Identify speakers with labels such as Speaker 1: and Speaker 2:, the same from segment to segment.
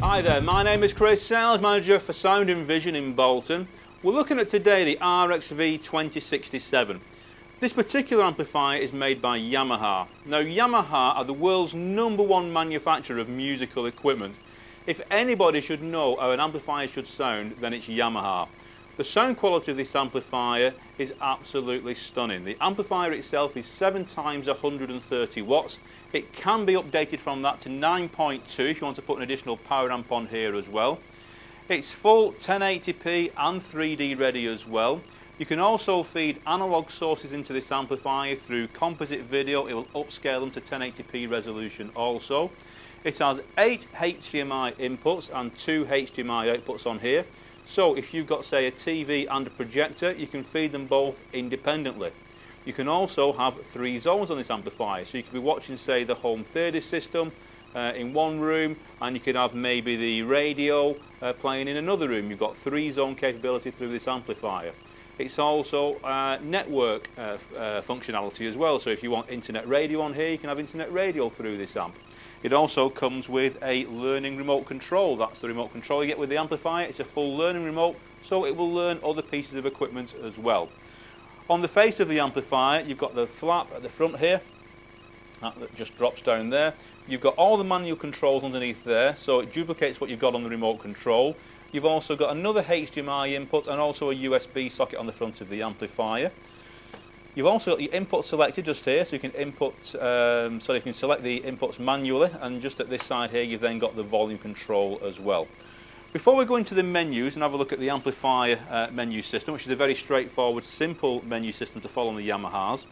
Speaker 1: Hi there, my name is Chris, Sales Manager for Sound and Vision in Bolton. We're looking at today the RX-V2067. This particular amplifier is made by Yamaha. Now Yamaha are the world's #1 manufacturer of musical equipment. If anybody should know how an amplifier should sound, then it's Yamaha. The sound quality of this amplifier is absolutely stunning. The amplifier itself is 7 times 130 watts. It can be updated from that to 9.2 if you want to put an additional power amp on here as well. It's full 1080p and 3D ready as well. You can also feed analog sources into this amplifier through composite video. It will upscale them to 1080p resolution also. It has 8 HDMI inputs and 2 HDMI outputs on here. So if you've got, say, a TV and a projector, you can feed them both independently. You can also have 3 zones on this amplifier. So you could be watching, say, the home theatre system in one room, and you could have maybe the radio playing in another room. You've got 3 zone capability through this amplifier. It's also network functionality as well. So if you want internet radio on here, you can have internet radio through this amp. It also comes with a learning remote control. That's the remote control you get with the amplifier. It's a full learning remote, so it will learn other pieces of equipment as well. On the face of the amplifier, you've got the flap at the front here. That just drops down there. You've got all the manual controls underneath there, so it duplicates what you've got on the remote control. You've also got another HDMI input and also a USB socket on the front of the amplifier. You've also got your input selected just here, so you can input, so you can select the inputs manually, and just at this side here you've then got the volume control as well. Before we go into the menus and have a look at the amplifier menu system, which is a very straightforward, simple menu system to follow on the Yamahas,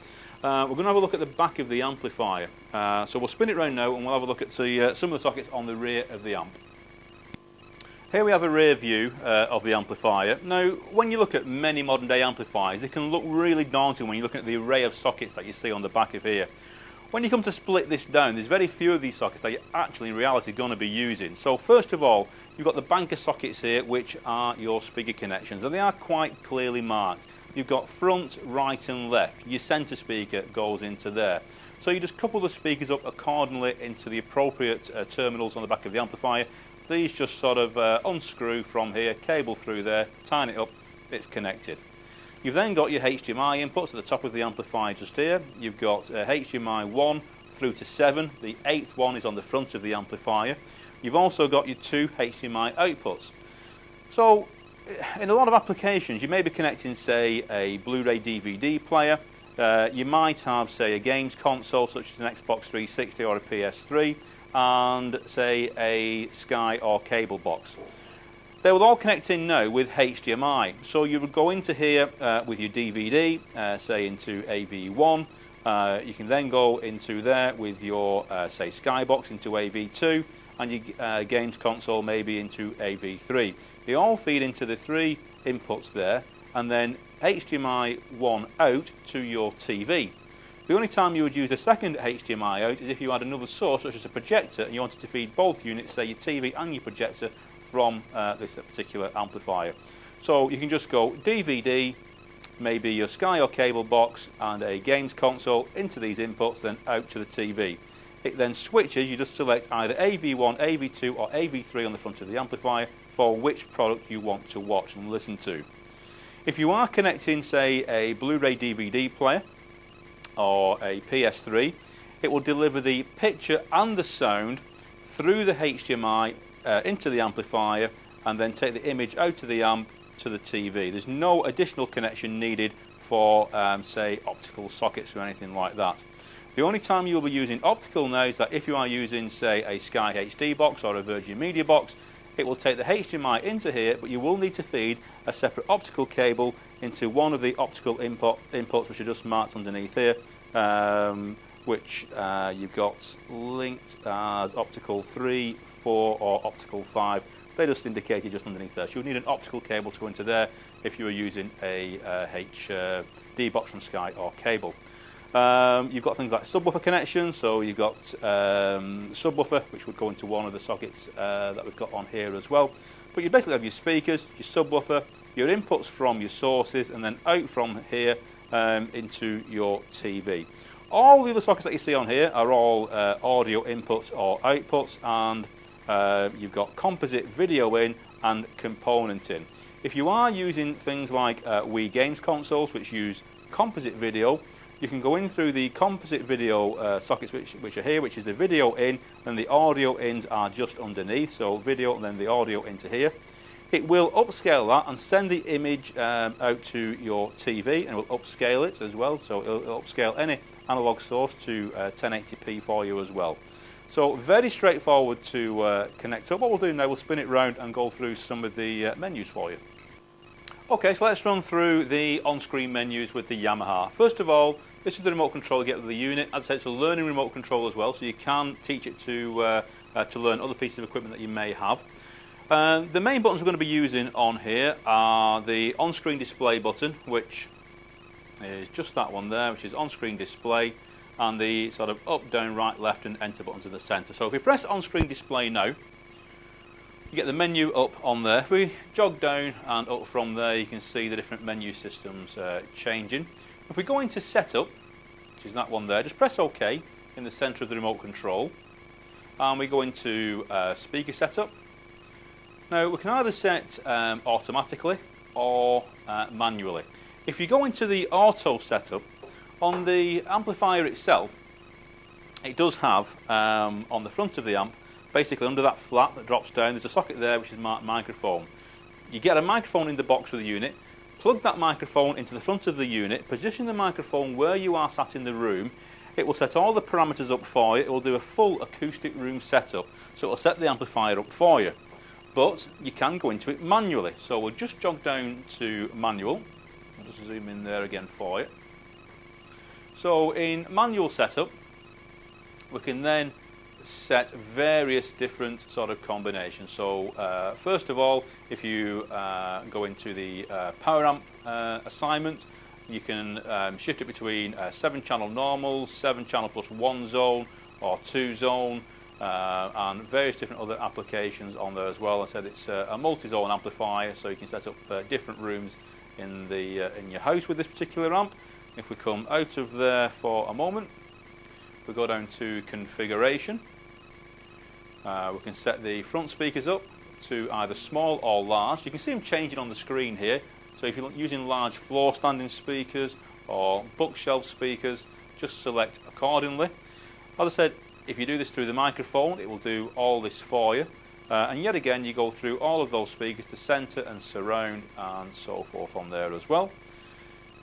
Speaker 1: we're going to have a look at the back of the amplifier. So we'll spin it around now and we'll have a look at some of the sockets on the rear of the amp. Here we have a rear view of the amplifier. Now, when you look at many modern day amplifiers, they can look really daunting when you're looking at the array of sockets that you see on the back of here. When you come to split this down, there's very few of these sockets that you're actually in reality going to be using. So first of all, you've got the banker sockets here, which are your speaker connections, and they are quite clearly marked. You've got front, right and left. Your centre speaker goes into there. So you just couple the speakers up accordingly into the appropriate terminals on the back of the amplifier. These just sort of unscrew from here, cable through there, tighten it up, it's connected. You've then got your HDMI inputs at the top of the amplifier just here. You've got HDMI 1 through to 7, the 8th one is on the front of the amplifier. You've also got your 2 HDMI outputs. So in a lot of applications you may be connecting, say, a Blu-ray DVD player. You might have, say, a games console such as an Xbox 360 or a PS3, and say a Sky or cable box. They will all connect in now with HDMI. So you would go into here with your DVD, say into AV1. You can then go into there with your, say, Skybox into AV2, and your games console maybe into AV3. They all feed into the 3 inputs there, and then HDMI 1 out to your TV. The only time you would use a second HDMI out is if you had another source, such as a projector, and you wanted to feed both units, say your TV and your projector, from this particular amplifier. So you can just go DVD, maybe your Sky or cable box, and a games console into these inputs, then out to the TV. It then switches. You just select either AV1, AV2 or AV3 on the front of the amplifier for which product you want to watch and listen to. If you are connecting, say, a Blu-ray DVD player or a PS3, it will deliver the picture and the sound through the HDMI into the amplifier, and then take the image out to the amp to the TV. There's no additional connection needed for, say, optical sockets or anything like that. The only time you'll be using optical now is that if you are using, say, a Sky HD box or a Virgin Media box, it will take the HDMI into here, but you will need to feed a separate optical cable into one of the optical inputs, which are just marked underneath here, which you've got linked as optical 3, 4 or optical 5. They're just indicated just underneath there. So you'll need an optical cable to go into there if you are using a HD box from Sky or cable. You've got things like subwoofer connections, so you've got subwoofer, which would go into one of the sockets that we've got on here as well. But you basically have your speakers, your subwoofer, your inputs from your sources, and then out from here into your TV. All the other sockets that you see on here are all audio inputs or outputs, and you've got composite video in and component in. If you are using things like Wii games consoles which use composite video, you can go in through the composite video sockets which are here, which is the video in, and the audio ins are just underneath, so video and then the audio into here. It will upscale that and send the image out to your TV, and it will upscale it as well, so it'll upscale any analog source to 1080p for you as well. So very straightforward to connect up. What we'll do now, we'll spin it round and go through some of the menus for you. Okay, so let's run through the on-screen menus with the Yamaha. First of all, this is the remote control you get with the unit. As I said, it's a learning remote control as well, so you can teach it to learn other pieces of equipment that you may have. The main buttons we're going to be using on here are the on-screen display button, which is just that one there, which is on-screen display, and the sort of up, down, right, left and enter buttons in the centre. So if we press on-screen display now, you get the menu up on there. If we jog down and up from there, you can see the different menu systems changing. If we go into setup, which is that one there, just press OK in the centre of the remote control, and we go into speaker setup. Now we can either set automatically or manually. If you go into the auto setup, on the amplifier itself, it does have on the front of the amp, basically under that flap that drops down, there's a socket there which is marked microphone. You get a microphone in the box with the unit, plug that microphone into the front of the unit, position the microphone where you are sat in the room. It will set all the parameters up for you. It will do a full acoustic room setup, so it will set the amplifier up for you. But you can go into it manually, so we'll just jog down to manual. I'll just zoom in there again for you. So in manual setup, we can then set various different sort of combinations. So first of all, if you go into the power amp assignment, you can shift it between 7-channel normal, 7-channel plus 1 zone or 2 zone, and various different other applications on there as well. I said it's a multi-zone amplifier, so you can set up different rooms in your house with this particular amp. If we come out of there for a moment, we go down to configuration. We can set the front speakers up to either small or large. You can see them changing on the screen here. So if you're using large floor standing speakers or bookshelf speakers, just select accordingly. As I said, if you do this through the microphone, it will do all this for you. And yet again, you go through all of those speakers to centre and surround and so forth on there as well.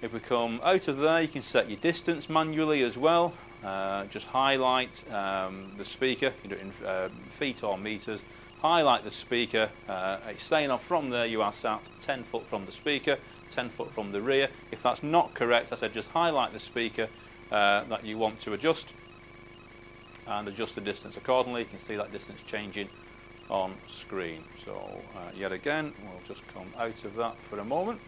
Speaker 1: If we come out of there, you can set your distance manually as well. Just highlight the speaker, you do it in feet or meters. Highlight the speaker, it's saying off from there you are sat 10 foot from the speaker, 10 foot from the rear. If that's not correct, I said just highlight the speaker that you want to adjust and adjust the distance accordingly. You can see that distance changing on screen. So yet again, we'll just come out of that for a moment.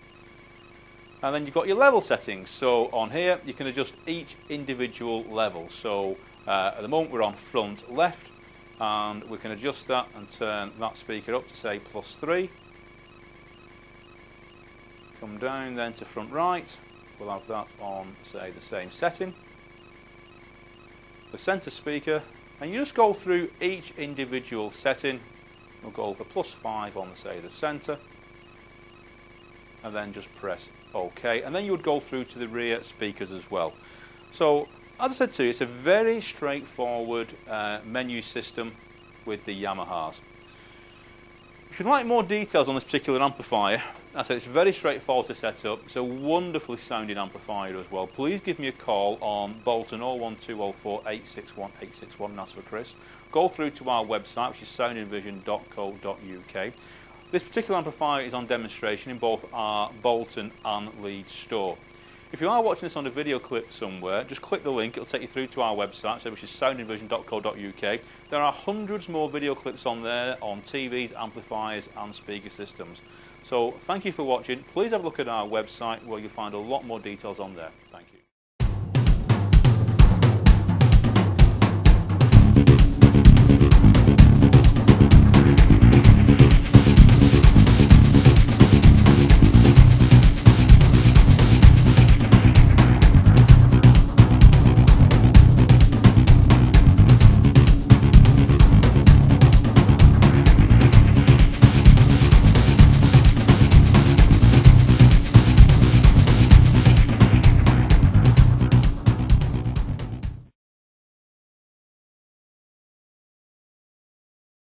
Speaker 1: And then you've got your level settings. So on here, you can adjust each individual level. So at the moment we're on front left, and we can adjust that and turn that speaker up to say +3. Come down then to front right, we'll have that on say the same setting. The centre speaker, and you just go through each individual setting. We'll go for +5 on say the centre, and then just press OK, and then you would go through to the rear speakers as well. So as I said to you, it's a very straightforward menu system with the Yamahas. If you'd like more details on this particular amplifier, as I said, it's very straightforward to set up. It's a wonderfully sounding amplifier as well. Please give me a call on Bolton 01204 861 861 and ask for Chris. Go through to our website, which is soundinvision.co.uk. This particular amplifier is on demonstration in both our Bolton and Leeds store. If you are watching this on a video clip somewhere, just click the link, it'll take you through to our website, which is soundinvision.co.uk. There are hundreds more video clips on there on TVs, amplifiers and speaker systems. So thank you for watching. Please have a look at our website where you'll find a lot more details on there.